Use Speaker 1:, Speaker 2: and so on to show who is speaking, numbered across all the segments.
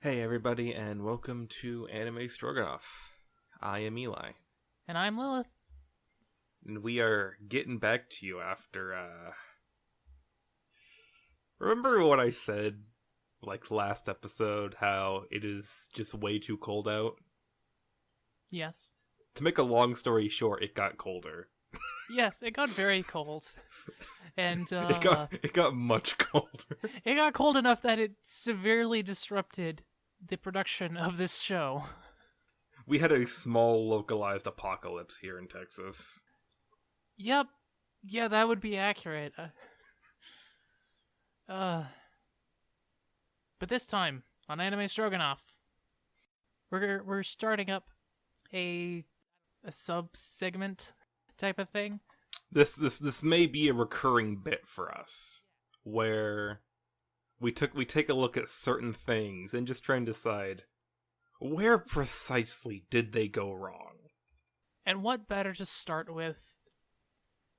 Speaker 1: Hey everybody, and welcome to Anime Stroganoff. I am Eli,
Speaker 2: And I'm Lilith.
Speaker 1: and we are getting back to you after, remember what I said, last episode, how it is just way too cold out?
Speaker 2: Yes.
Speaker 1: To make a long story short, it got colder.
Speaker 2: Yes, it got very cold. And
Speaker 1: It got much colder.
Speaker 2: it got cold enough that it severely disrupted the production of this show.
Speaker 1: We had a small localized apocalypse here in Texas.
Speaker 2: Yep. Yeah, that would be accurate. But this time on Anime Stroganoff, we're starting up a sub segment type of thing.
Speaker 1: This may be a recurring bit for us, where we take a look at certain things and just try and decide where precisely did they go wrong.
Speaker 2: And what better to start with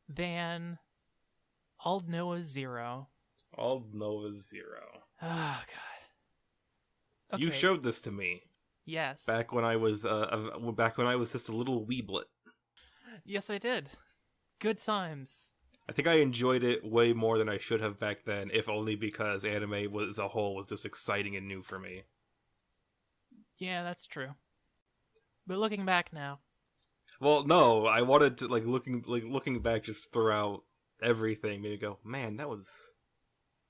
Speaker 2: than Aldnoah.Zero?
Speaker 1: Aldnoah.Zero.
Speaker 2: Oh god. Okay.
Speaker 1: You showed this to me
Speaker 2: Yes.
Speaker 1: back when I was just a little weeblet.
Speaker 2: Yes, I did. Good times.
Speaker 1: I think I enjoyed it way more than I should have back then, if only because anime as a whole was just exciting and new for me.
Speaker 2: Yeah, that's true. But looking back now,
Speaker 1: Well, no, I wanted to looking back just throughout everything, made me go, man, that was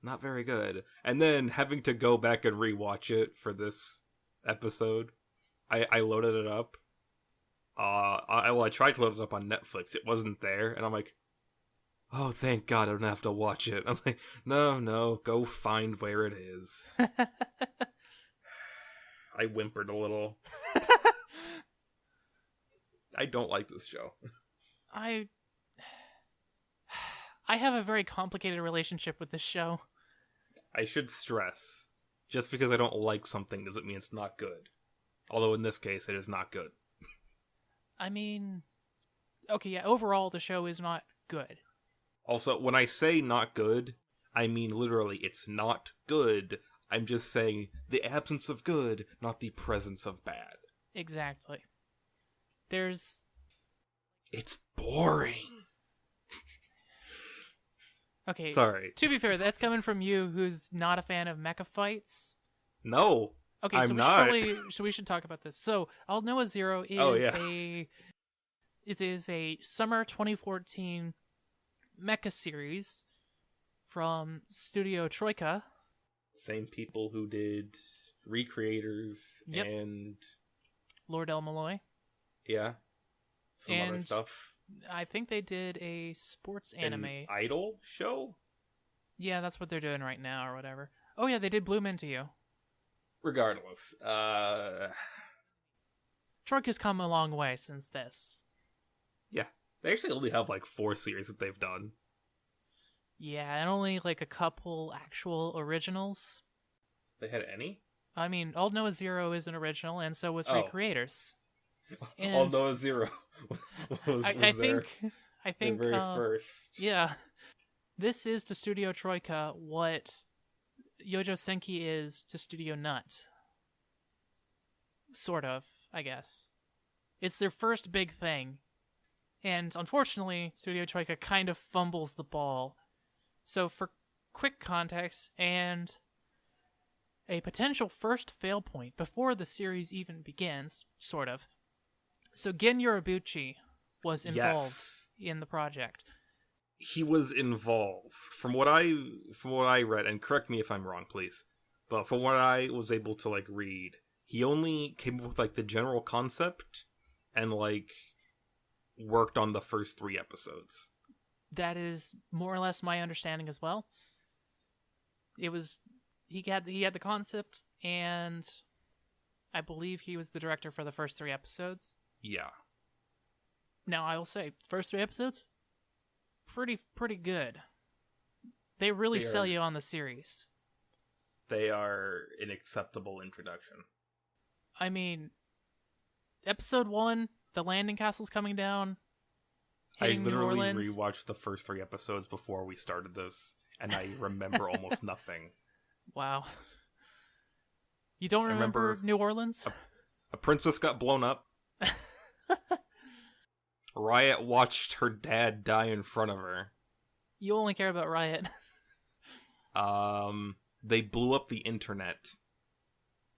Speaker 1: not very good. And then having to go back and rewatch it for this episode, I loaded it up. I tried to load it up on Netflix. It wasn't there, and I'm like, oh, thank God I don't have to watch it. I'm like, no, go find where it is. I whimpered a little. I don't like this show.
Speaker 2: I have a very complicated relationship with this show.
Speaker 1: I should stress, just because I don't like something doesn't mean it's not good. Although in this case, it is not good.
Speaker 2: I mean, okay, yeah, overall the show is not good.
Speaker 1: Also, when I say not good, I mean literally it's not good. I'm just saying the absence of good, not the presence of bad.
Speaker 2: Exactly.
Speaker 1: It's boring.
Speaker 2: Okay,
Speaker 1: Sorry.
Speaker 2: to be fair, that's coming from you who's not a fan of mecha fights.
Speaker 1: No.
Speaker 2: Okay,
Speaker 1: I'm
Speaker 2: so
Speaker 1: not.
Speaker 2: we should talk about this. So, Aldnoah.Zero is it is a summer 2014 mecha series from Studio Troika.
Speaker 1: Same people who did Recreators and
Speaker 2: Lord El Malloy.
Speaker 1: Yeah. Some other
Speaker 2: And
Speaker 1: stuff.
Speaker 2: I think they did a sports anime.
Speaker 1: An idol show?
Speaker 2: Yeah, that's what they're doing right now or whatever. Oh yeah, they did Bloom Into You.
Speaker 1: Regardless,
Speaker 2: Troika's come a long way since this.
Speaker 1: yeah. They actually only have 4 series that they've done.
Speaker 2: Yeah, and only a couple actual originals.
Speaker 1: They had any?
Speaker 2: I mean, Aldnoah.Zero is an original, and so was Recreators. And
Speaker 1: Aldnoah.Zero was
Speaker 2: I
Speaker 1: their
Speaker 2: think
Speaker 1: very first.
Speaker 2: Yeah, this is to Studio Troika what Yojo Senki is to Studio Nut. Sort of, I guess. It's their first big thing. And unfortunately, Studio Troika kind of fumbles the ball. So for quick context and a potential first fail point before the series even begins, sort of. So Gen Yoribuchi was involved in the project.
Speaker 1: He was involved. From what I read, and correct me if I'm wrong, please, but from what I was able to read, he only came up with the general concept and worked on the first 3 episodes.
Speaker 2: That is more or less my understanding as well. It was he had the concept, and I believe he was the director for the first 3 episodes.
Speaker 1: Yeah.
Speaker 2: Now I will say, first 3 episodes, pretty good. They really sell you on the series.
Speaker 1: They are an acceptable introduction.
Speaker 2: I mean, episode 1, the landing castle's coming down.
Speaker 1: I literally rewatched the first 3 episodes before we started this, and I remember almost nothing.
Speaker 2: Wow. You don't remember
Speaker 1: remember
Speaker 2: New Orleans?
Speaker 1: a princess got blown up. Riot watched her dad die in front of her.
Speaker 2: You only care about Riot.
Speaker 1: They blew up the internet.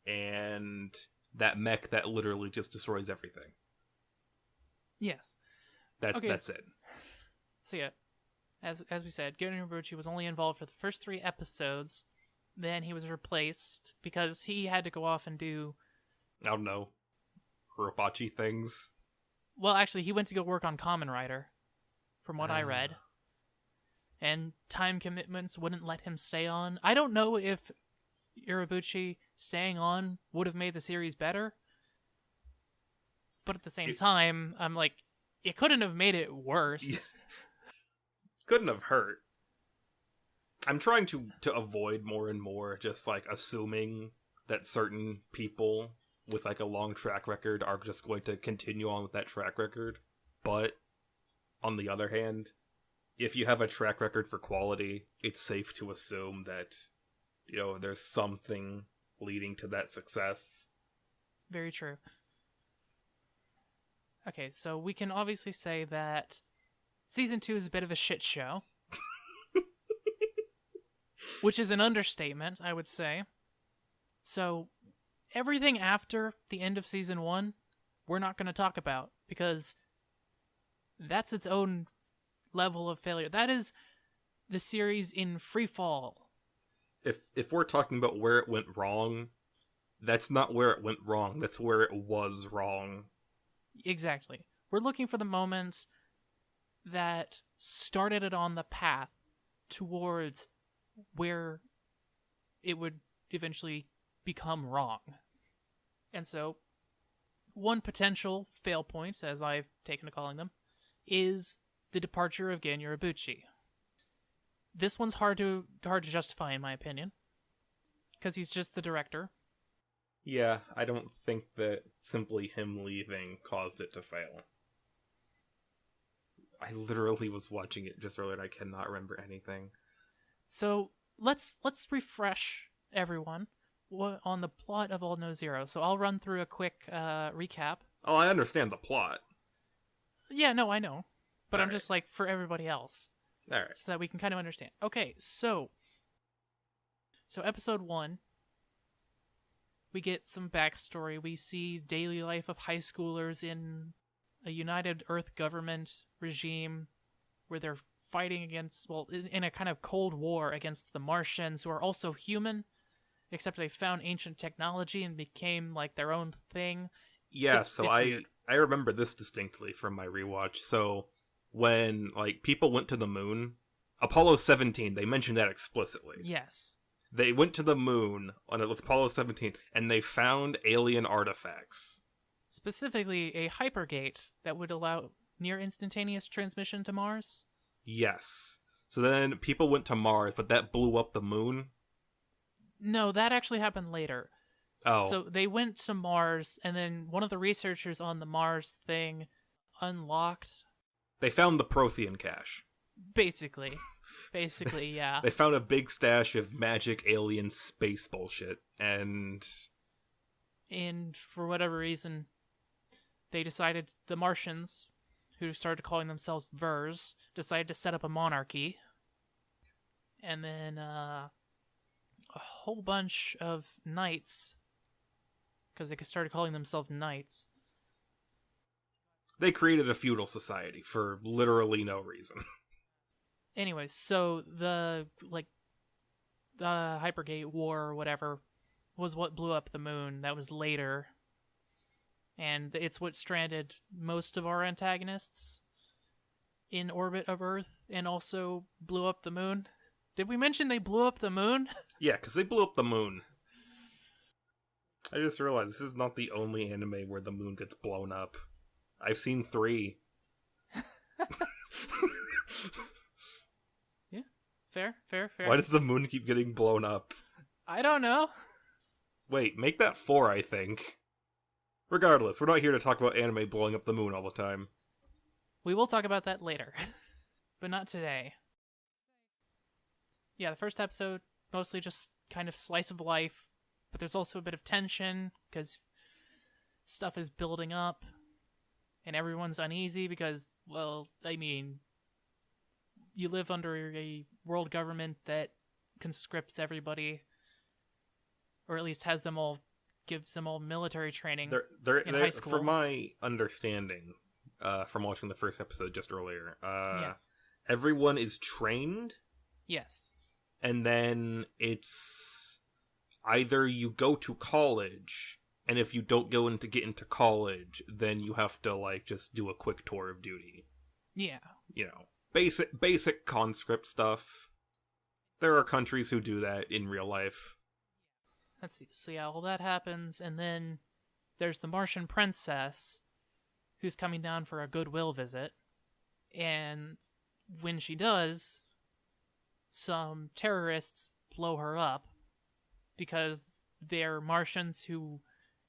Speaker 1: And that mech that literally just destroys everything.
Speaker 2: Yes.
Speaker 1: Okay. That's it.
Speaker 2: So yeah, as we said, Gary Nobuchi was only involved for the first 3 episodes. Then he was replaced because he had to go off and do...
Speaker 1: I don't know. Robachi things.
Speaker 2: Well, actually, he went to go work on Kamen Rider, from what I read. And time commitments wouldn't let him stay on. I don't know if Urabuchi staying on would have made the series better. But at the same time, I'm like, it couldn't have made it worse.
Speaker 1: Yeah. Couldn't have hurt. I'm trying to avoid more and more just, like, assuming that certain people with, like, a long track record are just going to continue on with that track record. But, on the other hand, if you have a track record for quality, it's safe to assume that, you know, there's something leading to that success.
Speaker 2: Very true. Okay, so we can obviously say that Season 2 is a bit of a shit show. Which is an understatement, I would say. So, everything after the end of Season 1, we're not going to talk about, because that's its own level of failure. That is the series in free fall.
Speaker 1: If we're talking about where it went wrong, that's not where it went wrong. That's where it was wrong.
Speaker 2: Exactly. We're looking for the moments that started it on the path towards where it would eventually become wrong. And so, one potential fail point, as I've taken to calling them, is the departure of Gen Urabuchi. This one's hard to justify, in my opinion, because he's just the director.
Speaker 1: Yeah, I don't think that simply him leaving caused it to fail. I literally was watching it just earlier and I cannot remember anything.
Speaker 2: So let's refresh everyone on the plot of Aldnoah.Zero. So I'll run through a quick recap.
Speaker 1: Oh, I understand the plot.
Speaker 2: Yeah, no, I know. But
Speaker 1: All
Speaker 2: I'm
Speaker 1: right.
Speaker 2: just like, for everybody else.
Speaker 1: All right.
Speaker 2: So that we can kind of understand. Okay, so episode 1, we get some backstory. We see daily life of high schoolers in a United Earth government regime where they're fighting against, well, in a kind of Cold War against the Martians, who are also human, except they found ancient technology and became like their own thing.
Speaker 1: Yeah,
Speaker 2: It's
Speaker 1: I
Speaker 2: weird.
Speaker 1: I remember this distinctly from my rewatch. So when like people went to the moon, Apollo 17, they mentioned that explicitly.
Speaker 2: Yes.
Speaker 1: They went to the moon on Apollo 17 and they found alien artifacts.
Speaker 2: Specifically, a hypergate that would allow near instantaneous transmission to Mars.
Speaker 1: Yes. So then people went to Mars, but that blew up the moon.
Speaker 2: No, that actually happened later.
Speaker 1: Oh.
Speaker 2: So they went to Mars, and then one of the researchers on the Mars thing unlocked...
Speaker 1: They found the Prothean cache.
Speaker 2: Basically, yeah.
Speaker 1: They found a big stash of magic alien space bullshit, and
Speaker 2: for whatever reason, they decided, the Martians, who started calling themselves Vers, decided to set up a monarchy. And then a whole bunch of knights, because they started calling themselves knights.
Speaker 1: They created a feudal society for literally no reason.
Speaker 2: Anyways, so the Hypergate War or whatever was what blew up the moon. That was later. And it's what stranded most of our antagonists in orbit of Earth and also blew up the moon. Did we mention they blew up the moon?
Speaker 1: Yeah, because they blew up the moon. I just realized this is not the only anime where the moon gets blown up. I've seen 3.
Speaker 2: Yeah, fair.
Speaker 1: Why does the moon keep getting blown up?
Speaker 2: I don't know.
Speaker 1: Wait, make that 4, I think. Regardless, we're not here to talk about anime blowing up the moon all the time.
Speaker 2: We will talk about that later, but not today. Yeah, the first episode, mostly just kind of slice of life, but there's also a bit of tension because stuff is building up and everyone's uneasy because, well, I mean, you live under a world government that conscripts everybody, or at least has them all, gives them all military training in high school.
Speaker 1: From my understanding, from watching the first episode just earlier,
Speaker 2: Yes.
Speaker 1: everyone is trained.
Speaker 2: Yes.
Speaker 1: And then it's either you go to college, and if you don't get into college, then you have to, like, just do a quick tour of duty.
Speaker 2: Yeah.
Speaker 1: You know, basic conscript stuff. There are countries who do that in real life.
Speaker 2: Let's see. So yeah, all that happens, and then there's the Martian princess who's coming down for a goodwill visit. And when she does, some terrorists blow her up because they're Martians who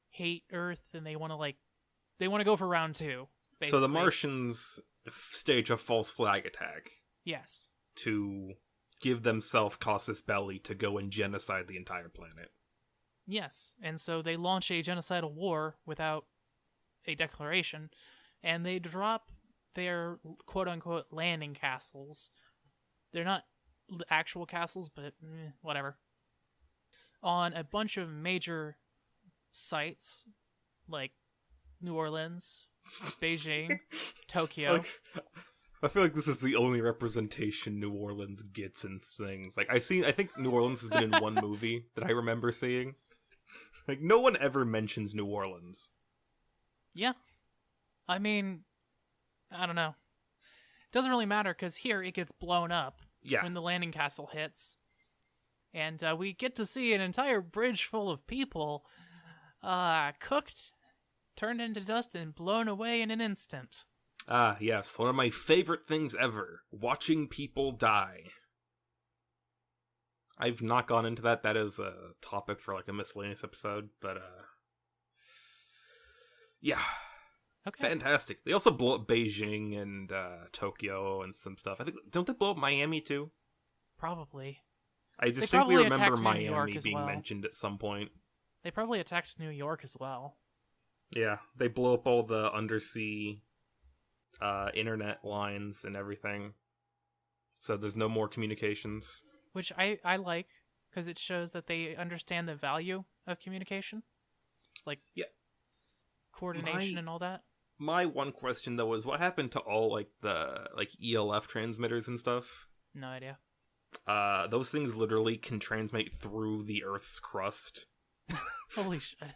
Speaker 2: hate Earth and they want to go for round 2, basically.
Speaker 1: So the Martians stage a false flag attack.
Speaker 2: Yes.
Speaker 1: To give themselves casus belli to go and genocide the entire planet.
Speaker 2: Yes, and so they launch a genocidal war without a declaration, and they drop their quote-unquote landing castles. They're not actual castles, but whatever. On a bunch of major sites, like New Orleans, Beijing, Tokyo.
Speaker 1: I feel like this is the only representation New Orleans gets in things. Like, I think New Orleans has been in one movie that I remember seeing. Like, no one ever mentions New Orleans.
Speaker 2: Yeah. I mean, I don't know. Doesn't really matter, because here it gets blown up when the landing castle hits. And we get to see an entire bridge full of people cooked, turned into dust, and blown away in an instant.
Speaker 1: Ah, yes. One of my favorite things ever. Watching people die. I've not gone into that. That is a topic for, like, a miscellaneous episode. But, yeah.
Speaker 2: Okay.
Speaker 1: Fantastic. They also blow up Beijing and Tokyo and some stuff. I think, don't they blow up Miami, too?
Speaker 2: Probably.
Speaker 1: I distinctly remember
Speaker 2: Miami
Speaker 1: being mentioned at some point.
Speaker 2: They probably attacked New York as well.
Speaker 1: Yeah, they blow up all the undersea internet lines and everything. So there's no more communications.
Speaker 2: Which I like, because it shows that they understand the value of communication. Like, coordination and all that.
Speaker 1: My one question, though, is what happened to all, like, the ELF transmitters and stuff?
Speaker 2: No idea.
Speaker 1: Those things literally can transmit through the Earth's crust.
Speaker 2: Holy shit.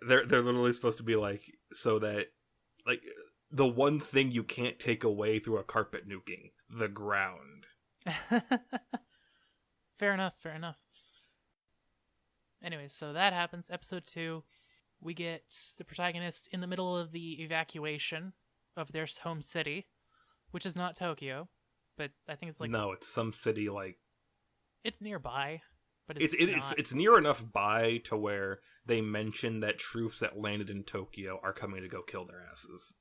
Speaker 1: They're literally supposed to be, like, so that, like, the one thing you can't take away through a carpet nuking, the ground.
Speaker 2: Fair enough. Anyways, so that happens. Episode 2, we get the protagonist in the middle of the evacuation of their home city, which is not Tokyo, but I think it's like...
Speaker 1: No, it's some city, like...
Speaker 2: It's nearby, but it's
Speaker 1: it's near enough by to where they mention that troops that landed in Tokyo are coming to go kill their asses.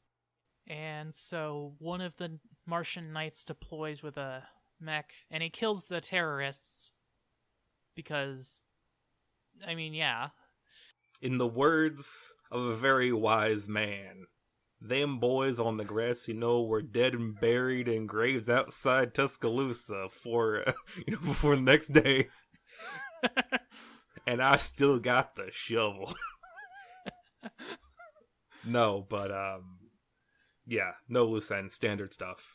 Speaker 2: And so one of the Martian knights deploys with a mech, and he kills the terrorists because, I mean, yeah.
Speaker 1: In the words of a very wise man, them boys on the grassy knoll were dead and buried in graves outside Tuscaloosa before the next day. And I still got the shovel. No, but, yeah, no loose ends, standard stuff.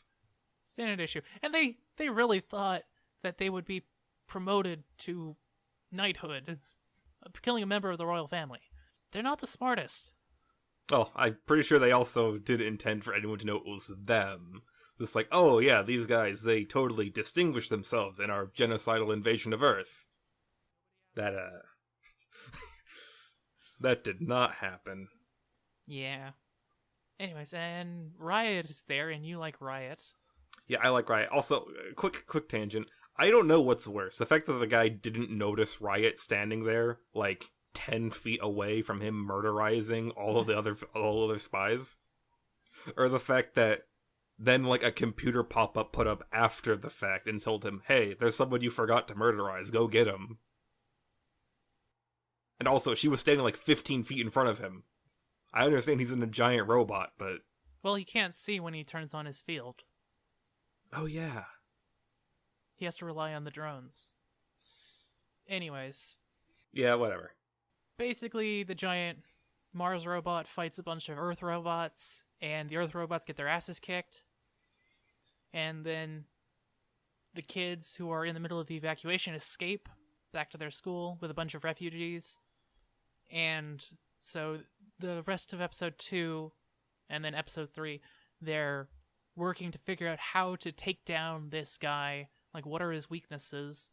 Speaker 2: Standard issue. And they really thought that they would be promoted to knighthood, killing a member of the royal family. They're not the smartest.
Speaker 1: Well, I'm pretty sure they also didn't intend for anyone to know it was them. Just like, oh yeah, these guys, they totally distinguished themselves in our genocidal invasion of Earth. That, that did not happen.
Speaker 2: Yeah. Anyways, and Riot is there, and you like Riot.
Speaker 1: Yeah, I like Riot. Also, quick tangent. I don't know what's worse. The fact that the guy didn't notice Riot standing there, like, 10 feet away from him murderizing all other spies? Or the fact that then, like, a computer pop-up put up after the fact and told him, hey, there's someone you forgot to murderize, go get him. And also, she was standing like 15 feet in front of him. I understand he's in a giant robot, but...
Speaker 2: Well, he can't see when he turns on his field.
Speaker 1: Oh, yeah.
Speaker 2: He has to rely on the drones. Anyways.
Speaker 1: Yeah, whatever.
Speaker 2: Basically, the giant Mars robot fights a bunch of Earth robots, and the Earth robots get their asses kicked. And then the kids who are in the middle of the evacuation escape back to their school with a bunch of refugees. And so the rest of episode 2 and then episode 3, they're working to figure out how to take down this guy. Like, what are his weaknesses?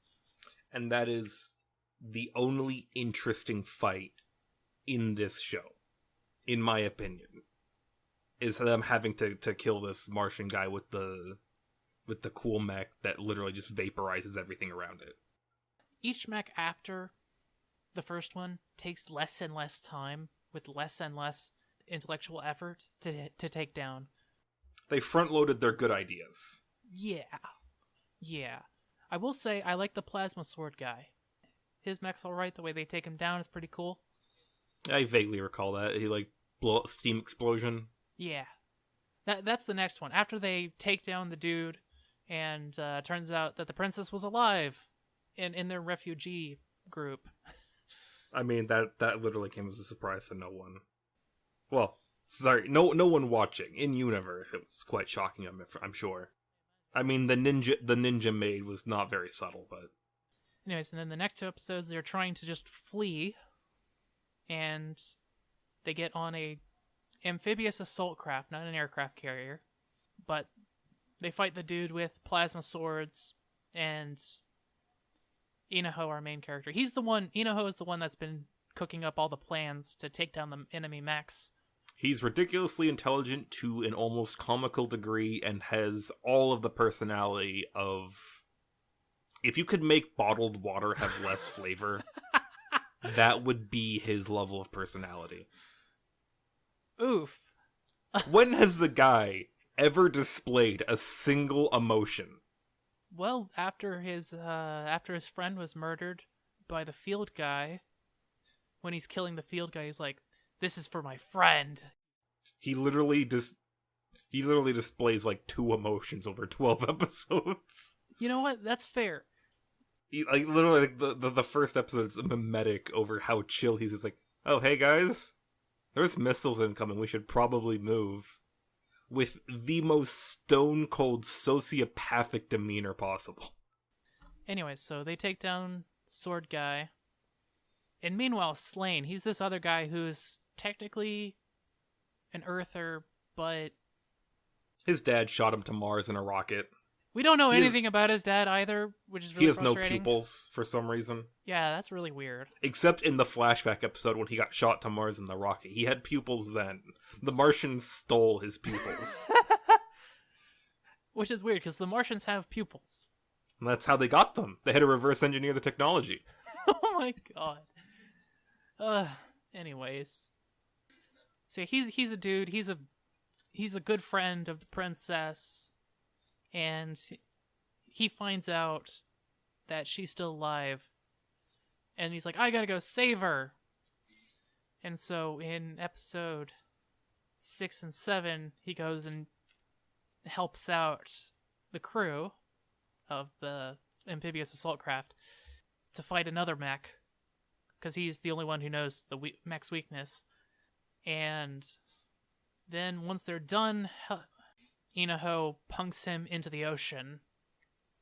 Speaker 1: And that is the only interesting fight in this show, in my opinion, is them having to kill this Martian guy with the cool mech that literally just vaporizes everything around it.
Speaker 2: Each mech after the first one takes less and less time with less and less intellectual effort to take down.
Speaker 1: They front-loaded their good ideas.
Speaker 2: Yeah. I will say I like the plasma sword guy. His mech's alright. The way they take him down is pretty cool.
Speaker 1: I vaguely recall that. He, like, blow up steam explosion.
Speaker 2: Yeah. That's the next one. After they take down the dude, and turns out that the princess was alive in their refugee group.
Speaker 1: I mean, that literally came as a surprise to no one. Well, sorry, no one watching. In universe, it was quite shocking, I'm sure. I mean, the ninja maid was not very subtle, but...
Speaker 2: Anyways, and then the next 2 episodes, they're trying to just flee, and they get on a amphibious assault craft, not an aircraft carrier, but they fight the dude with plasma swords, and Inoho, our main character, Inoho is the one that's been cooking up all the plans to take down the enemy mechs.
Speaker 1: He's ridiculously intelligent to an almost comical degree and has all of the personality of... If you could make bottled water have less flavor, that would be his level of personality.
Speaker 2: Oof.
Speaker 1: When has the guy ever displayed a single emotion?
Speaker 2: Well, after his friend was murdered by the field guy, when he's killing the field guy, he's like, "This is for my friend."
Speaker 1: He literally displays like 2 emotions over 12 episodes.
Speaker 2: You know what? That's fair.
Speaker 1: Literally, the first episode is mimetic over how chill he's just like, "Oh, hey guys, there's missiles incoming, we should probably move." With the most stone-cold sociopathic demeanor possible.
Speaker 2: Anyway, so they take down Sword Guy. And meanwhile, Slane, he's this other guy who's technically an Earther, but...
Speaker 1: His dad shot him to Mars in a rocket.
Speaker 2: We don't know anything about his dad either, which is really frustrating.
Speaker 1: He has no pupils for some reason.
Speaker 2: Yeah, that's really weird.
Speaker 1: Except in the flashback episode when he got shot to Mars in the rocket. He had pupils then. The Martians stole his pupils.
Speaker 2: Which is weird, because the Martians have pupils.
Speaker 1: And that's how they got them. They had to reverse engineer the technology.
Speaker 2: Oh my god. Anyways. So he's a dude, he's a good friend of the princess. And he finds out that she's still alive. And he's like, I gotta go save her. And so in episode 6 and 7, he goes and helps out the crew of the amphibious assault craft to fight another mech. Because he's the only one who knows the mech's weakness. And then once they're done... Inoho punks him into the ocean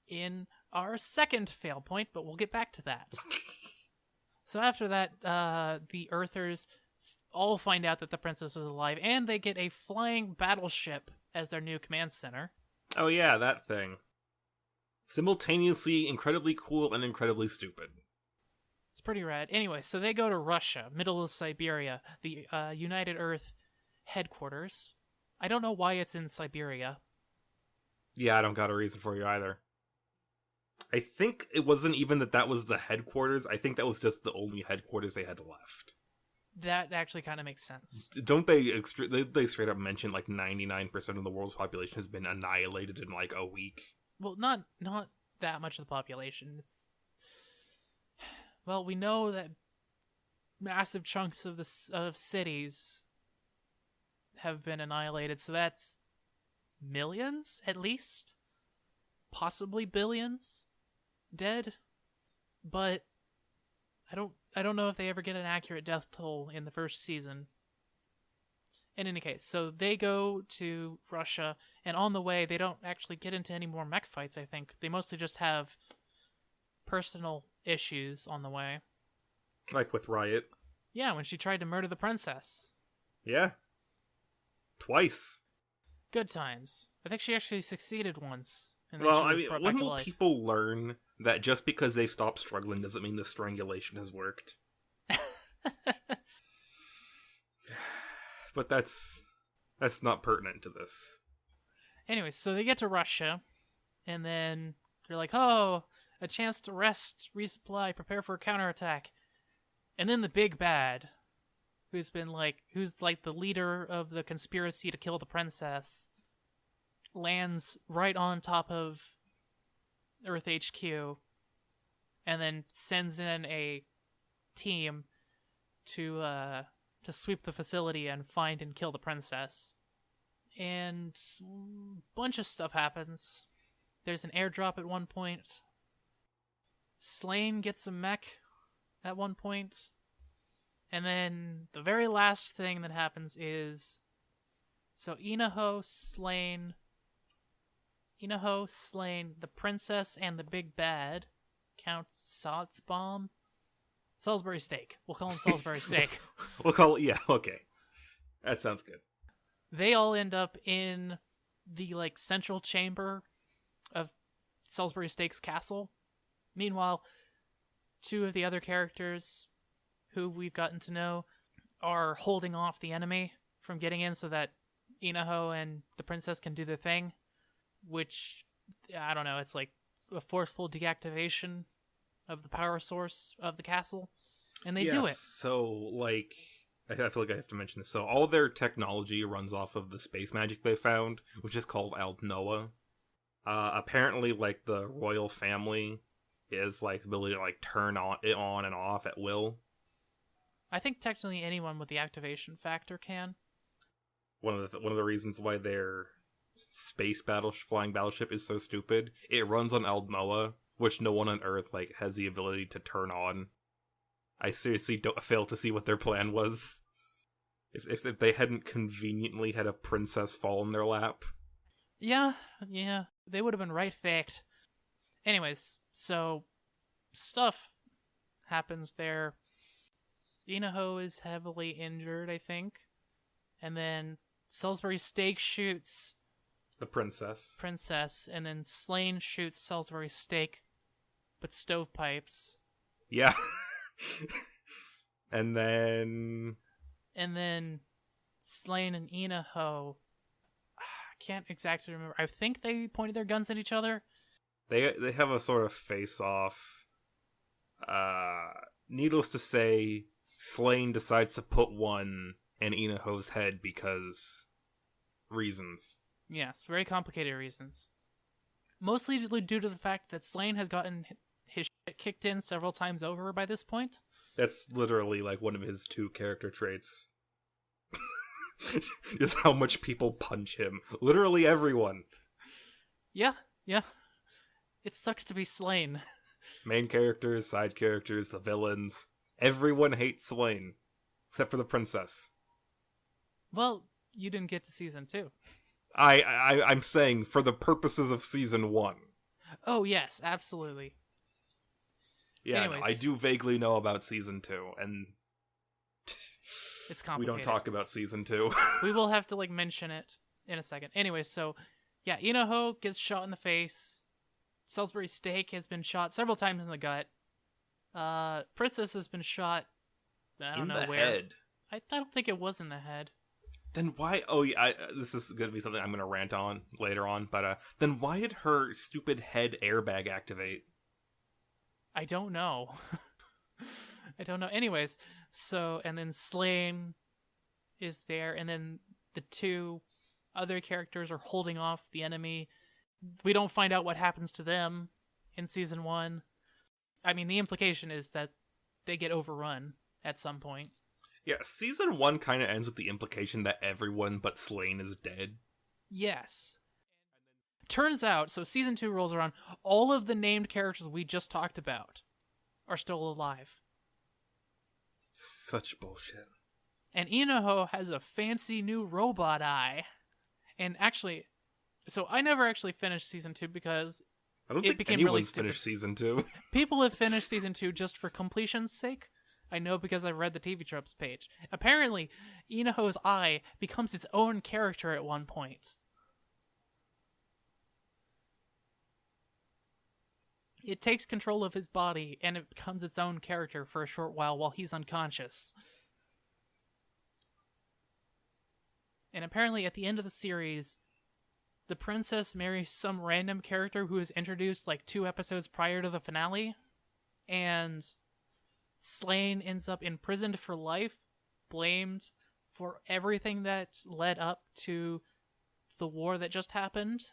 Speaker 2: in our second fail point, but we'll get back to that. So after that, the Earthers all find out that the princess is alive, and they get a flying battleship as their new command center.
Speaker 1: Oh yeah, that thing. Simultaneously incredibly cool and incredibly stupid.
Speaker 2: It's pretty rad. Anyway, so they go to Russia, middle of Siberia, the United Earth headquarters. I don't know why it's in Siberia.
Speaker 1: Yeah, I don't got a reason for you either. I think it wasn't even that was the headquarters. I think that was just the only headquarters they had left.
Speaker 2: That actually kind of makes sense.
Speaker 1: Don't they straight up mention like 99% of the world's population has been annihilated in like a week?
Speaker 2: Well, not that much of the population. Well, we know that massive chunks of of cities have been annihilated. So that's millions, at least, possibly billions dead. But I don't know if they ever get an accurate death toll in the first season. In any case, so they go to Russia, and on the way, they don't actually get into any more mech fights, I think. They mostly just have personal issues on the way.
Speaker 1: Like with Riot.
Speaker 2: Yeah, when she tried to murder the princess.
Speaker 1: Yeah. Twice.
Speaker 2: Good times. I think she actually succeeded once. And
Speaker 1: Well, I mean, when will people learn that just because they've stopped struggling doesn't mean the strangulation has worked? But that's not pertinent to this.
Speaker 2: Anyway, so they get to Russia, and then they're like, oh, a chance to rest, resupply, prepare for a counterattack. And then the big bad, who's like the leader of the conspiracy to kill the princess, lands right on top of Earth HQ, and then sends in a team to sweep the facility and find and kill the princess. And a bunch of stuff happens. There's an airdrop at one point. Slain gets a mech at one point. And then the very last thing that happens is... So Inaho slain, the princess and the big bad, Count Salzbaum. Salisbury steak. We'll call him Salisbury steak.
Speaker 1: We'll call it, yeah, okay. That sounds good.
Speaker 2: They all end up in the, central chamber of Salisbury steak's castle. Meanwhile, two of the other characters who we've gotten to know are holding off the enemy from getting in so that Inaho and the princess can do their thing, which, I don't know, it's like a forceful deactivation of the power source of the castle, and they do it.
Speaker 1: So, I feel like I have to mention this. So, all their technology runs off of the space magic they found, which is called Aldnoah. Apparently, the royal family is, the ability to, turn it on and off at will.
Speaker 2: I think technically anyone with the activation factor can.
Speaker 1: One of the reasons why their space flying battleship is so stupid, it runs on Aldnoah, which no one on Earth has the ability to turn on. I seriously don't fail to see what their plan was. If they hadn't conveniently had a princess fall in their lap.
Speaker 2: Yeah, they would have been right faked. Anyways, so stuff happens there. Inaho is heavily injured, I think, and then Salisbury steak shoots
Speaker 1: the princess,
Speaker 2: and then Slain shoots Salisbury steak, but stovepipes.
Speaker 1: Yeah. And then
Speaker 2: Slain and Inaho, I can't exactly remember. I think they pointed their guns at each other.
Speaker 1: They have a sort of face-off. Needless to say, Slain decides to put one in Inaho's head because reasons.
Speaker 2: Yes, very complicated reasons. Mostly due to the fact that Slain has gotten his shit kicked in several times over by this point.
Speaker 1: That's literally one of his two character traits. Just how much people punch him. Literally everyone.
Speaker 2: Yeah. It sucks to be Slain.
Speaker 1: Main characters, side characters, the villains. Everyone hates Slain. Except for the princess.
Speaker 2: Well, you didn't get to season 2.
Speaker 1: I'm saying for the purposes of season 1.
Speaker 2: Oh, yes, absolutely.
Speaker 1: Yeah, no, I do vaguely know about season 2, and
Speaker 2: it's complicated.
Speaker 1: We don't talk about season 2.
Speaker 2: We will have to mention it in a second. Anyway, so yeah, Inaho gets shot in the face. Salisbury steak has been shot several times in the gut. Princess has been shot. I don't know where.
Speaker 1: Head.
Speaker 2: I don't think it was in the head.
Speaker 1: Then why? Oh yeah, this is going to be something I'm going to rant on later on. But then why did her stupid head airbag activate?
Speaker 2: I don't know. I don't know. Anyways, so and then Slain is there, and then the two other characters are holding off the enemy. We don't find out what happens to them in season 1. I mean, the implication is that they get overrun at some point.
Speaker 1: Yeah, season 1 kind of ends with the implication that everyone but Slain is dead.
Speaker 2: Yes. Turns out, so season 2 rolls around, all of the named characters we just talked about are still alive.
Speaker 1: Such bullshit.
Speaker 2: And Inoho has a fancy new robot eye. And actually, so I never actually finished season 2 because
Speaker 1: I don't
Speaker 2: it
Speaker 1: think
Speaker 2: became
Speaker 1: anyone's
Speaker 2: really stupid.
Speaker 1: finished season 2.
Speaker 2: People have finished season 2 just for completion's sake. I know because I read the TV Tropes page. Apparently, Inoho's eye becomes its own character at one point. It takes control of his body, and it becomes its own character for a short while he's unconscious. And apparently, at the end of the series, the princess marries some random character who was introduced like 2 episodes prior to the finale, and Slain ends up imprisoned for life, blamed for everything that led up to the war that just happened.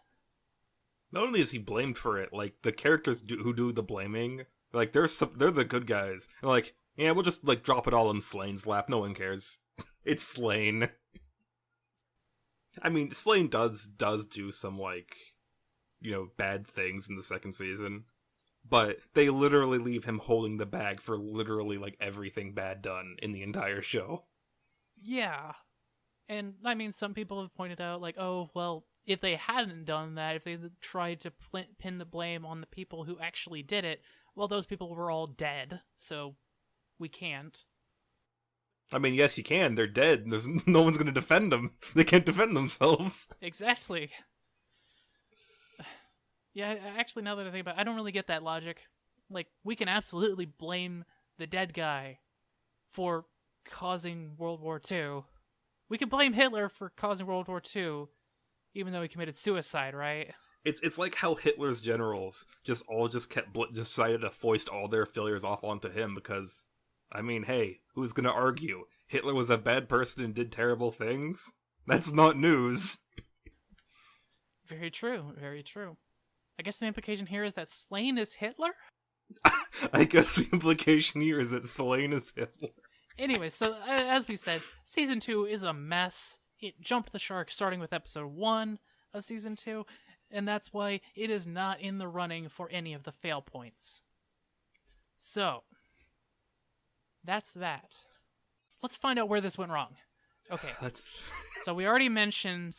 Speaker 1: Not only is he blamed for it, like, the characters who do the blaming, like, they're the good guys. And like, yeah, we'll just, like, drop it all in Slane's lap, no one cares. It's Slane. I mean, Slane does do some, like, you know, bad things in the second season. But they literally leave him holding the bag for literally, like, everything bad done in the entire show.
Speaker 2: Yeah. And, I mean, some people have pointed out, like, oh, well, if they hadn't done that, if they tried to pin the blame on the people who actually did it, well, those people were all dead, so we can't.
Speaker 1: I mean, yes, you can. They're dead. There's no one's going to defend them. They can't defend themselves.
Speaker 2: Exactly. Yeah, actually, now that I think about it, I don't really get that logic. Like, we can absolutely blame the dead guy for causing World War II. We can blame Hitler for causing World War II, even though he committed suicide, right?
Speaker 1: It's like how Hitler's generals just decided to foist all their failures off onto him because, I mean, hey, who's gonna argue? Hitler was a bad person and did terrible things? That's not news.
Speaker 2: Very true, very true. I guess the implication here is that Slain is Hitler?
Speaker 1: I guess the implication here is that Slain is Hitler.
Speaker 2: Anyway, so as we said, Season 2 is a mess. It jumped the shark starting with Episode 1 of Season 2, and that's why it is not in the running for any of the fail points. So, that's that. Let's find out where this went wrong. Okay, so we already mentioned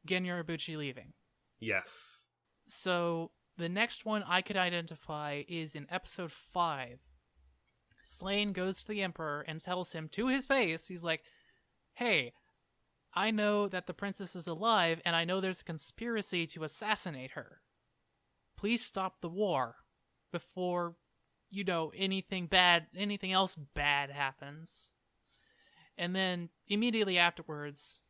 Speaker 2: Gen Yoribuchi leaving.
Speaker 1: Yes.
Speaker 2: So, the next one I could identify is in Episode 5. Slain goes to the Emperor and tells him to his face, he's like, hey, I know that the princess is alive, and I know there's a conspiracy to assassinate her. Please stop the war before, you know, anything else bad happens. And then, immediately afterwards,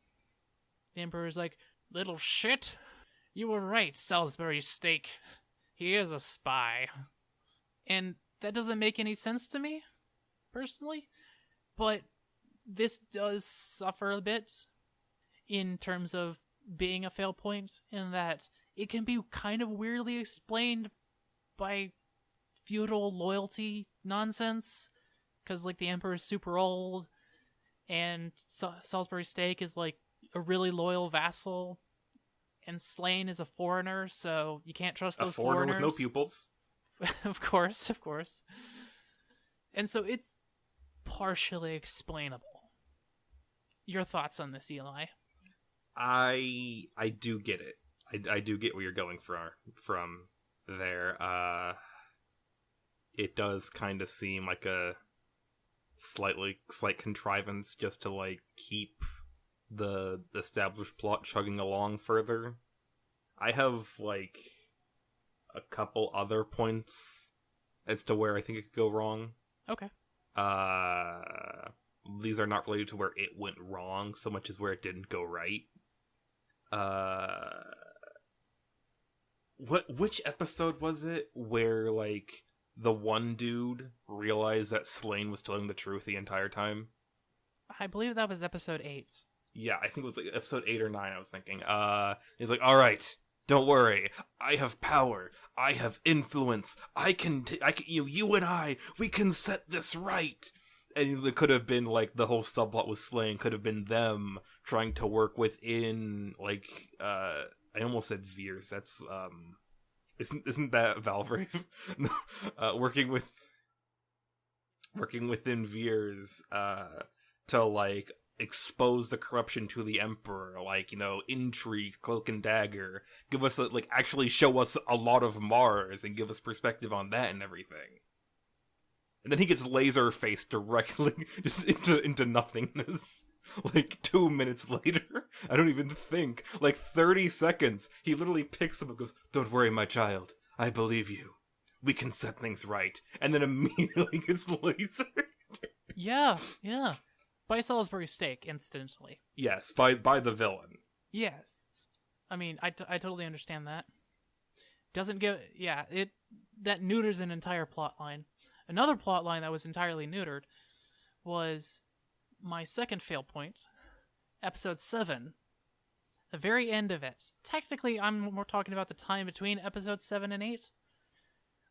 Speaker 2: the Emperor's like, little shit, you were right, Salisbury Steak. He is a spy. And that doesn't make any sense to me, personally, but this does suffer a bit in terms of being a fail point, in that it can be kind of weirdly explained by feudal loyalty nonsense, because, like, the Emperor's super old, and Salisbury Steak is, like, a really loyal vassal, and Slain is a foreigner, so you can't trust those foreigners.
Speaker 1: A foreigner with no pupils.
Speaker 2: Of course. And so it's partially explainable. Your thoughts on this, Eli?
Speaker 1: I do get it. I do get where you're going from there. It does kind of seem like a slight contrivance just to, like, keep the established plot chugging along further. I have, like, a couple other points as to where I think it could go wrong.
Speaker 2: Okay.
Speaker 1: These are not related to where it went wrong so much as where it didn't go right. Which episode was it where, like, the one dude realized that Slain was telling the truth the entire time?
Speaker 2: I believe that was episode 8.
Speaker 1: Yeah, I think it was like episode 8 or 9, I was thinking. He's like, alright, don't worry. I have power. I have influence. I can, you and I, we can set this right. And it could have been, like, the whole subplot with Slane could have been them trying to work within, like, I almost said Veers. That's, isn't that Valvrave? Working within Veers, to, like, expose the corruption to the Emperor, like, intrigue, cloak and dagger, give us, actually show us a lot of Mars, and give us perspective on that and everything. And then he gets laser faced directly just into nothingness. Like 2 minutes later, I don't even think. Like 30 seconds, he literally picks him up and goes, "Don't worry, my child. I believe you. We can set things right." And then immediately gets lasered.
Speaker 2: Yeah. By Salisbury steak, instantly.
Speaker 1: Yes, by the villain.
Speaker 2: Yes. I mean, I totally understand that. Doesn't give... Yeah, that neuters an entire plot line. Another plot line that was entirely neutered was my second fail point, episode 7. The very end of it. Technically, I'm more talking about the time between episodes 7 and 8,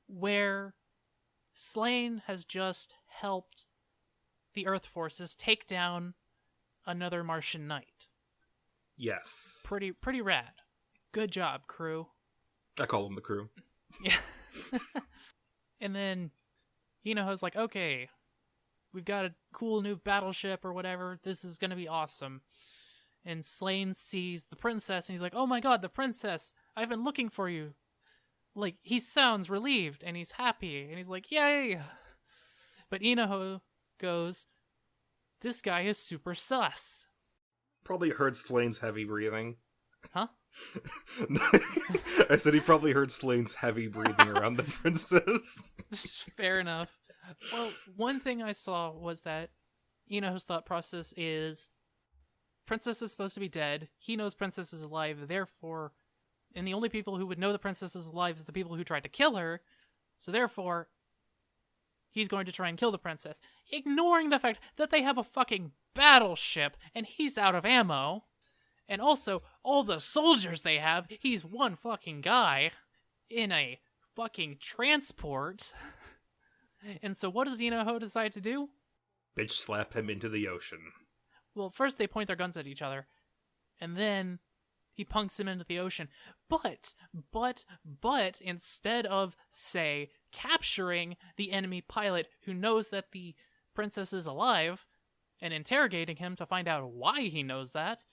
Speaker 2: where Slane has just helped the Earth forces take down another Martian knight.
Speaker 1: Yes.
Speaker 2: Pretty rad. Good job, crew.
Speaker 1: I call them the crew.
Speaker 2: Yeah. And then Inoho's like, okay, we've got a cool new battleship or whatever. This is going to be awesome. And Slane sees the princess, and he's like, oh my god, the princess! I've been looking for you. Like, he sounds relieved, and he's happy, and he's like, yay! But Inoho goes, this guy is super sus.
Speaker 1: Probably heard Slane's heavy breathing.
Speaker 2: Huh?
Speaker 1: I said he probably heard Slane's heavy breathing around the princess.
Speaker 2: Fair enough. Well, one thing I saw was that Inoho's thought process is Princess is supposed to be dead. He knows Princess is alive, therefore, and the only people who would know the Princess is alive is the people who tried to kill her, so therefore, he's going to try and kill the Princess, ignoring the fact that they have a fucking battleship and he's out of ammo. And also, all the soldiers they have, he's one fucking guy in a fucking transport. And so what does Inoho decide to do?
Speaker 1: Bitch slap him into the ocean.
Speaker 2: Well, first they point their guns at each other, and then he punks him into the ocean. But, instead of, say, capturing the enemy pilot who knows that the princess is alive, and interrogating him to find out why he knows that,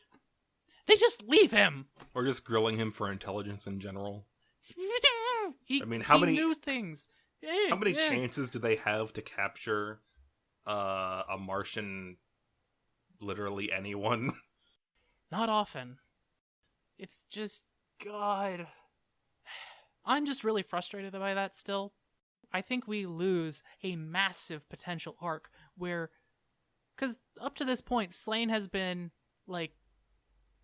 Speaker 2: they just leave him!
Speaker 1: Or just grilling him for intelligence in general.
Speaker 2: He knew things.
Speaker 1: How many chances do they have to capture a Martian, literally anyone?
Speaker 2: Not often. It's just, God. I'm just really frustrated by that still. I think we lose a massive potential arc where, because up to this point, Slane has been, like,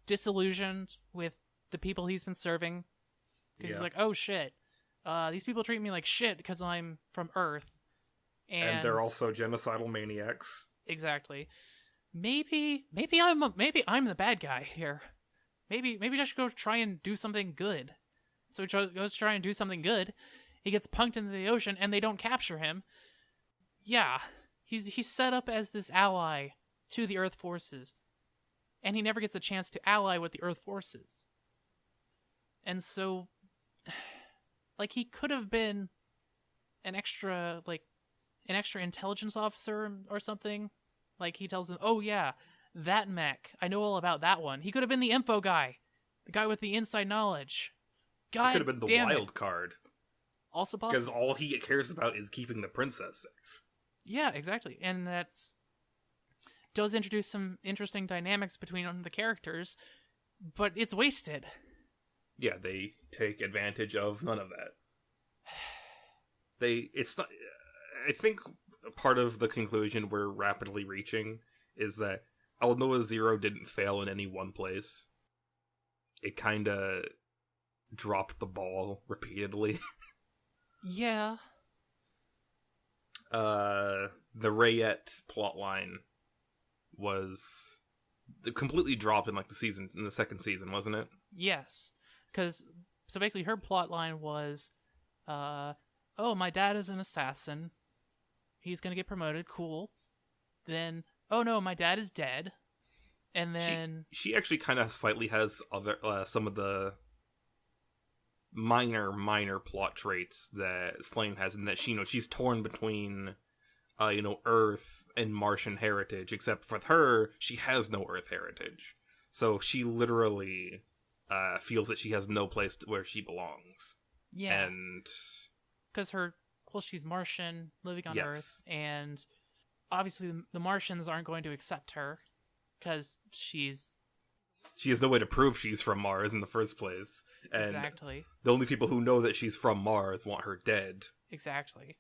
Speaker 2: disillusioned with the people he's been serving. Because he's like, oh shit, these people treat me like shit because I'm from Earth. And
Speaker 1: they're also genocidal maniacs.
Speaker 2: Exactly. Maybe I'm the bad guy here. Maybe I should go try and do something good. So he goes to try and do something good. He gets punked into the ocean, and they don't capture him. Yeah, he's set up as this ally to the Earth forces, and he never gets a chance to ally with the Earth forces. And so, like, he could have been an extra intelligence officer or something. Like, he tells them, oh yeah, that mech, I know all about that one. He could have been the info guy, the guy with the inside knowledge. God,
Speaker 1: he could have been the wild card.
Speaker 2: Also possible.
Speaker 1: Because all he cares about is keeping the princess safe.
Speaker 2: Yeah, exactly. And does introduce some interesting dynamics between the characters, but it's wasted.
Speaker 1: Yeah, they take advantage of none of that. It's not. I think part of the conclusion we're rapidly reaching is that Aldnoah.Zero didn't fail in any one place. It kind of dropped the ball repeatedly.
Speaker 2: Yeah.
Speaker 1: The Rayette plotline was completely dropped in the second season, wasn't it?
Speaker 2: Yes. So basically her plotline was, oh, my dad is an assassin. He's gonna get promoted, cool. then, oh no, my dad is dead. And then
Speaker 1: she actually kind of slightly has other some of the minor plot traits that Slane has, in that she's torn between Earth and Martian heritage, except for her, she has no Earth heritage. So she literally feels that she has no place where she belongs.
Speaker 2: Yeah.
Speaker 1: And
Speaker 2: because she's Martian, living on
Speaker 1: yes.
Speaker 2: Earth, and obviously the Martians aren't going to accept her because she
Speaker 1: has no way to prove she's from Mars in the first place. And
Speaker 2: exactly.
Speaker 1: The only people who know that she's from Mars want her dead.
Speaker 2: Exactly.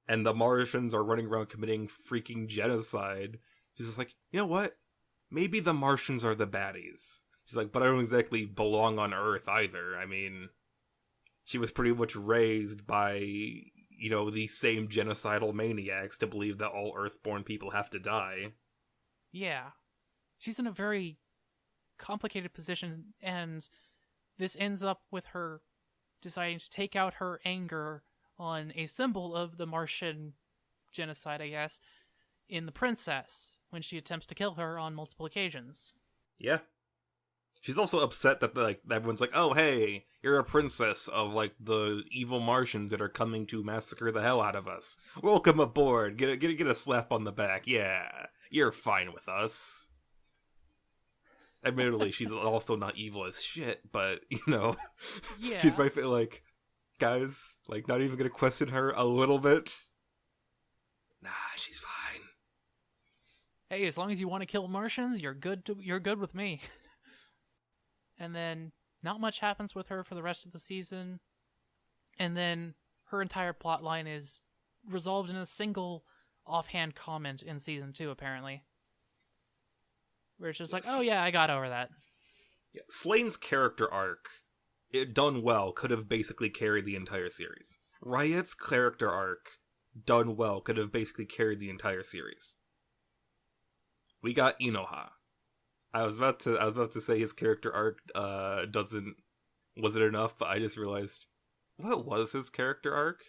Speaker 1: And the Martians are running around committing freaking genocide. She's just like, you know what? Maybe the Martians are the baddies. She's like, but I don't exactly belong on Earth either. I mean, she was pretty much raised by, these same genocidal maniacs to believe that all Earthborn people have to die.
Speaker 2: Yeah. She's in a very complicated position, and this ends up with her deciding to take out her anger on a symbol of the Martian genocide, I guess, in the princess, when she attempts to kill her on multiple occasions.
Speaker 1: Yeah. She's also upset that everyone's like, oh, hey, you're a princess of, the evil Martians that are coming to massacre the hell out of us. Welcome aboard. Get a slap on the back. Yeah, you're fine with us. Admittedly, she's also not evil as shit, but,
Speaker 2: Yeah.
Speaker 1: She's my guys, not even gonna question her a little bit. Nah, she's fine.
Speaker 2: Hey, as long as you want to kill Martians, you're good with me. And then not much happens with her for the rest of the season. And then her entire plotline is resolved in a single offhand comment in season 2, apparently. Where it's just like, oh yeah, I got over that.
Speaker 1: Yeah. Slane's character arc, it done well, could have basically carried the entire series. Riot's character arc, done well, could have basically carried the entire series. We got Inoha. I was about to say his character arc wasn't enough, but I just realized, what was his character arc?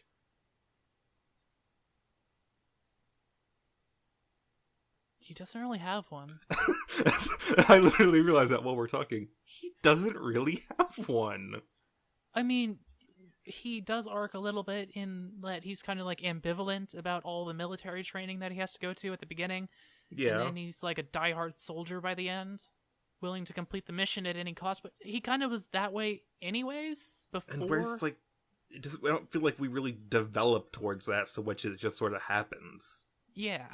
Speaker 2: He doesn't really have one.
Speaker 1: I literally realized that while we're talking. He doesn't really have one.
Speaker 2: I mean, he does arc a little bit in that he's kind of ambivalent about all the military training that he has to go to at the beginning.
Speaker 1: Yeah.
Speaker 2: And then he's a diehard soldier by the end, willing to complete the mission at any cost. But he kind of was that way anyways before.
Speaker 1: And where's I don't feel like we really develop towards that so much. It just sort of happens.
Speaker 2: Yeah.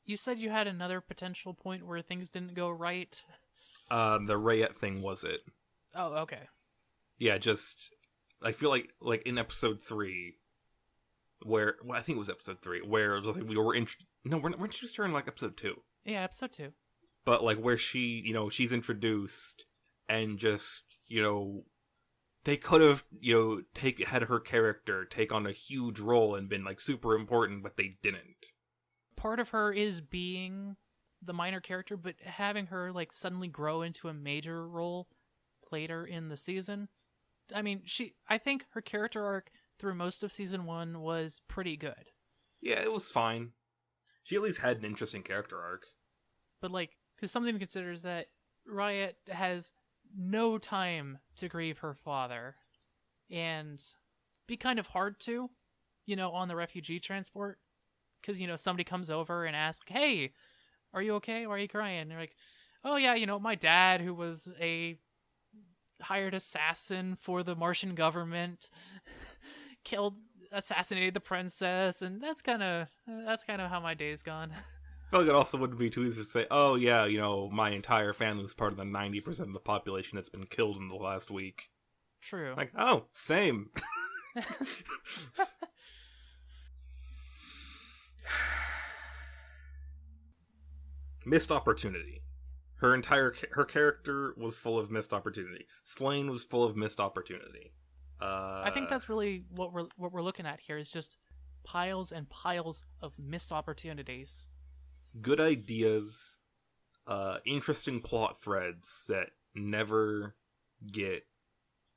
Speaker 2: You said you had another potential point where things didn't go right.
Speaker 1: The Rayette thing was it.
Speaker 2: Oh, okay.
Speaker 1: Yeah, just I feel like in episode 3, where I think it was episode 3, where it was we were we're introduced her in episode 2.
Speaker 2: Yeah, episode 2.
Speaker 1: But where she she's introduced and just they could have had her character take on a huge role and been super important, but they didn't.
Speaker 2: Part of her is being the minor character, but having her suddenly grow into a major role later in the season. I mean, I think her character arc through most of season 1 was pretty good.
Speaker 1: Yeah, it was fine. She at least had an interesting character arc.
Speaker 2: But because something to consider is that Riot has no time to grieve her father, and be kind of hard to, on the refugee transport, because somebody comes over and asks, "Hey, are you okay? Why are you crying?" And they're like, "Oh yeah, my dad, who was a hired assassin for the Martian government, assassinated the princess, and that's kind of how my day's gone."
Speaker 1: I feel like it also wouldn't be too easy to say, oh yeah, my entire family was part of the 90% of the population that's been killed in the last week.
Speaker 2: True.
Speaker 1: Oh, same. Missed opportunity. Her character was full of missed opportunity. Slane was full of missed opportunity.
Speaker 2: I think that's really what we're looking at here, is just piles and piles of missed opportunities.
Speaker 1: Good ideas, interesting plot threads that never get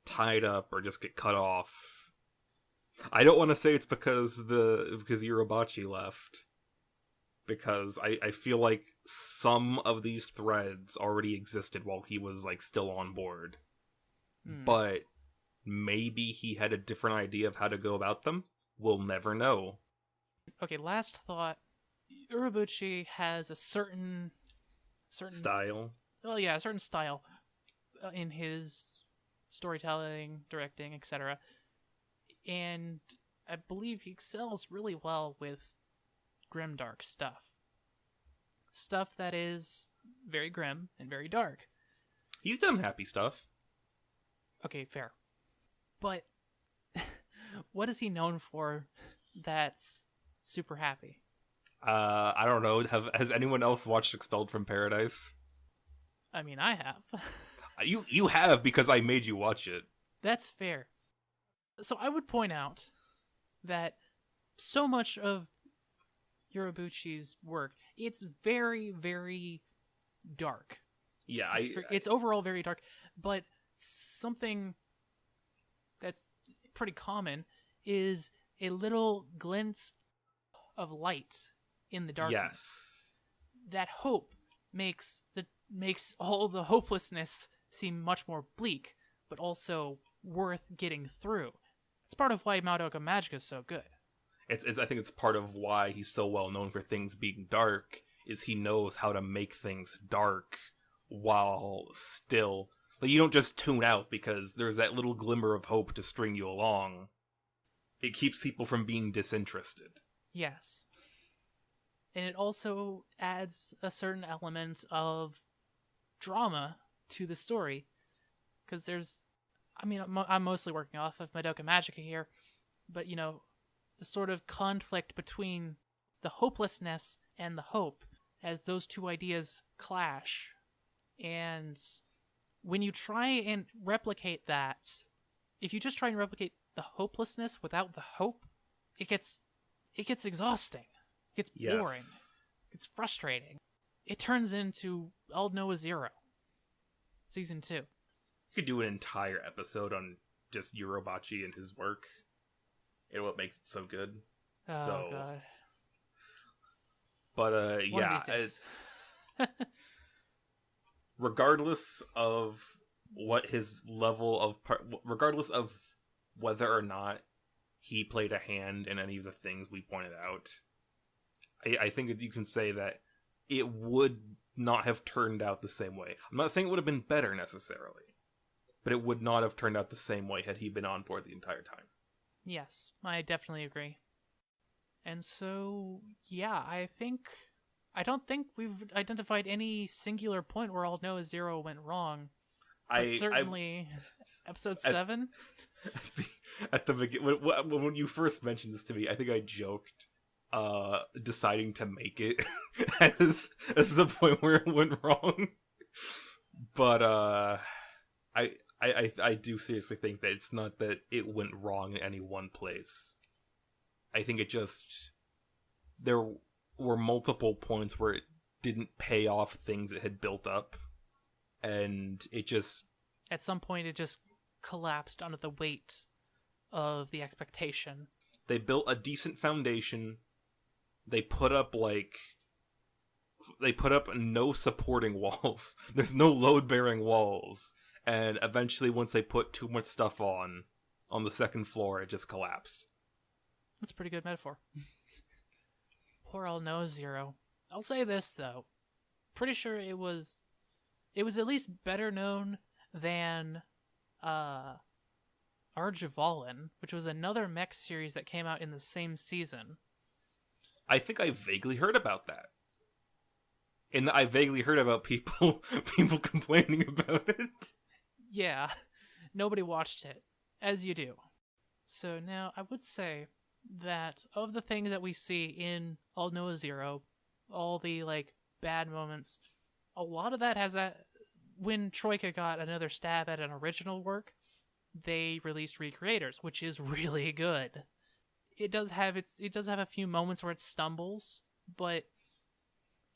Speaker 1: tied up or just get cut off. I don't want to say it's because Yorobachi left, because I feel like some of these threads already existed while he was like still on board. But maybe he had a different idea of how to go about them. We'll never know.
Speaker 2: Okay, last thought. Urobuchi has a certain
Speaker 1: Style.
Speaker 2: Well, yeah, a certain style in his storytelling, directing, etc. And I believe he excels really well with grimdark stuff. Stuff that is very grim and very dark.
Speaker 1: He's done happy stuff.
Speaker 2: Okay, fair. But what is he known for that's super happy?
Speaker 1: I don't know. Has anyone else watched Expelled from Paradise?
Speaker 2: I mean, I have.
Speaker 1: You have, because I made you watch it.
Speaker 2: That's fair. So I would point out that so much of Urobuchi's work, it's very, very dark.
Speaker 1: Yeah,
Speaker 2: it's overall very dark, but something that's pretty common is a little glint of light in the darkness.
Speaker 1: Yes.
Speaker 2: That hope makes all the hopelessness seem much more bleak, but also worth getting through. It's part of why Madoka Magica is so good.
Speaker 1: I think it's part of why he's so well known for things being dark, is he knows how to make things dark while still... Like, you don't just tune out because there's that little glimmer of hope to string you along. It keeps people from being disinterested.
Speaker 2: Yes. And it also adds a certain element of drama to the story. Because I'm mostly working off of Madoka Magica here, but, the sort of conflict between the hopelessness and the hope as those two ideas clash. And when you try and replicate that, if you just try and replicate the hopelessness without the hope, it gets exhausting. It gets boring. It's frustrating. It turns into Aldnoah.Zero, Season 2.
Speaker 1: You could do an entire episode on just Urobachi and his work and what makes it so good.
Speaker 2: Oh, God.
Speaker 1: But, yeah, it's... regardless of what his level of... regardless of whether or not he played a hand in any of the things we pointed out, I think you can say that it would not have turned out the same way. I'm not saying it would have been better, necessarily, but it would not have turned out the same way had he been on board the entire time.
Speaker 2: Yes, I definitely agree. And so, yeah, I don't think we've identified any singular point where Aldnoah.Zero went wrong. But certainly, episode 7?
Speaker 1: At the beginning, when you first mentioned this to me, I think I joked, deciding to make it as the point where it went wrong. But I do seriously think that it's not that it went wrong in any one place. I think there were multiple points where it didn't pay off things it had built up, and it just...
Speaker 2: At some point, it just collapsed under the weight of the expectation.
Speaker 1: They built a decent foundation. They put up no supporting walls. There's no load-bearing walls. And eventually, once they put too much stuff on the second floor, it just collapsed.
Speaker 2: That's a pretty good metaphor. Poor Aldnoah.Zero. I'll say this, though. Pretty sure it was at least better known than Arjivalin, which was another mech series that came out in the same season.
Speaker 1: I think I vaguely heard about that. And I vaguely heard about people complaining about it.
Speaker 2: Yeah, nobody watched it, as you do. So now I would say that of the things that we see in Aldnoah.Zero, all the bad moments, a lot of that has that. When Troika got another stab at an original work, they released Recreators, which is really good. It does have a few moments where it stumbles, but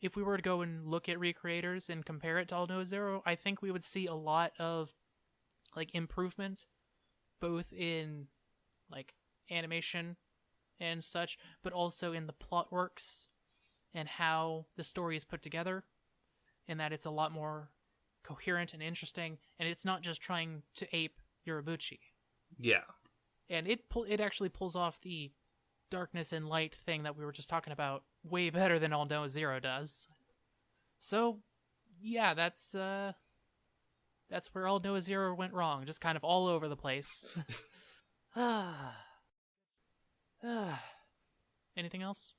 Speaker 2: if we were to go and look at Recreators and compare it to Aldnoah.Zero, I think we would see a lot of improvement, both in animation and such, but also in the plot works and how the story is put together, in that it's a lot more coherent and interesting, and it's not just trying to ape Yorubuchi.
Speaker 1: Yeah.
Speaker 2: And it actually pulls off the darkness and light thing that we were just talking about way better than Aldnoah.Zero does. So, yeah, that's where Aldnoah.Zero went wrong, just kind of all over the place. Anything else?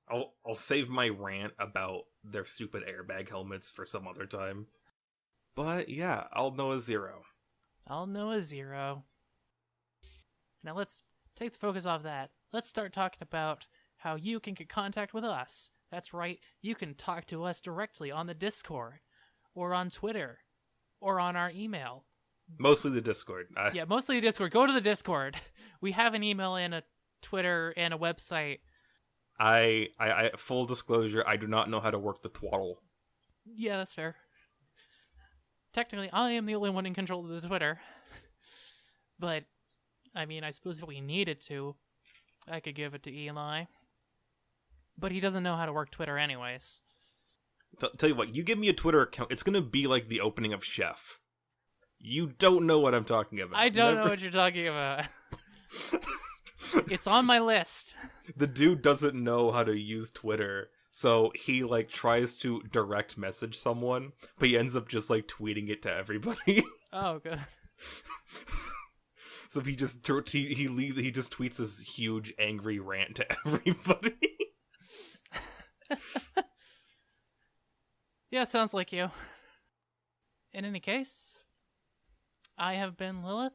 Speaker 1: I'll save my rant about their stupid airbag helmets for some other time. But yeah, Aldnoah.Zero.
Speaker 2: Aldnoah.Zero. Now let's take the focus off that. Let's start talking about how you can get contact with us. That's right, you can talk to us directly on the Discord, or on Twitter, or on our email.
Speaker 1: Mostly the Discord.
Speaker 2: Yeah, mostly the Discord. Go to the Discord. We have an email and a Twitter and a website.
Speaker 1: I full disclosure, I do not know how to work the twaddle.
Speaker 2: Yeah, that's fair. Technically, I am the only one in control of the Twitter. But, I mean, I suppose if we needed to, I could give it to Eli. But he doesn't know how to work Twitter anyways.
Speaker 1: Tell you what, you give me a Twitter account, it's gonna be like the opening of Chef. You don't know what I'm talking about.
Speaker 2: I don't know what you're talking about. It's on my list.
Speaker 1: The dude doesn't know how to use Twitter, so he like tries to direct message someone, but he ends up just like tweeting it to everybody.
Speaker 2: Oh, good.
Speaker 1: So he just tweets this huge angry rant to everybody.
Speaker 2: Yeah, sounds like you. In any case, I have been Lilith.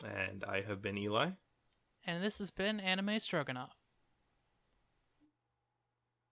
Speaker 1: And I have been Eli.
Speaker 2: And this has been Anime Stroganoff.